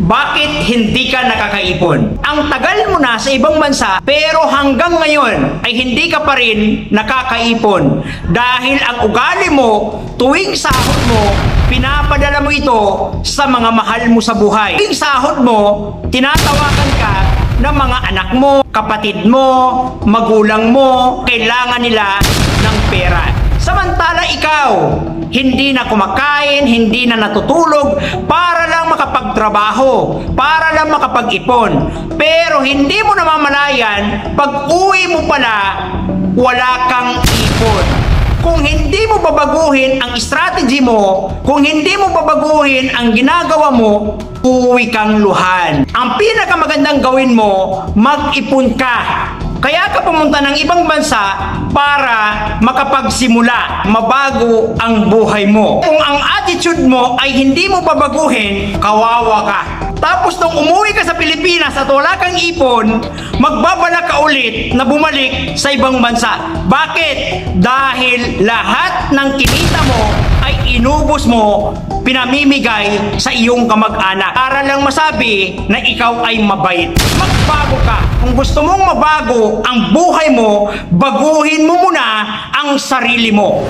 Bakit hindi ka nakakaipon? Ang tagal mo na sa ibang bansa pero hanggang ngayon ay hindi ka pa rin nakakaipon dahil ang ugali mo tuwing sahod mo, pinapadala mo ito sa mga mahal mo sa buhay. Tuwing sahod mo, tinatawagan ka ng mga anak mo, kapatid mo, magulang mo, kailangan nila ng pera. Samantala ikaw, hindi na kumakain, hindi na natutulog para lang makapagtrabaho, para lang makapag-ipon. Pero hindi mo namamalayan, pag uwi mo pala, wala kang ipon. Kung hindi mo babaguhin ang strategy mo, kung hindi mo babaguhin ang ginagawa mo, uuwi kang luhan. Ang pinakamagandang gawin mo, mag-ipon ka. Kaya ka pumunta ng ibang bansa para makapagsimula, mabago ang buhay mo. Kung ang attitude mo ay hindi mo babaguhin, kawawa ka. Tapos nung umuwi ka sa Pilipinas at wala kang ipon, magbabalak ka ulit na bumalik sa ibang bansa. Bakit? Dahil lahat ng kinita mo ay inubos mo, pinamimigay sa iyong kamag-anak. Para lang masabi na ikaw ay mabait. Magbago ka. Kung gusto mong mabago ang buhay mo, baguhin mo muna ang sarili mo.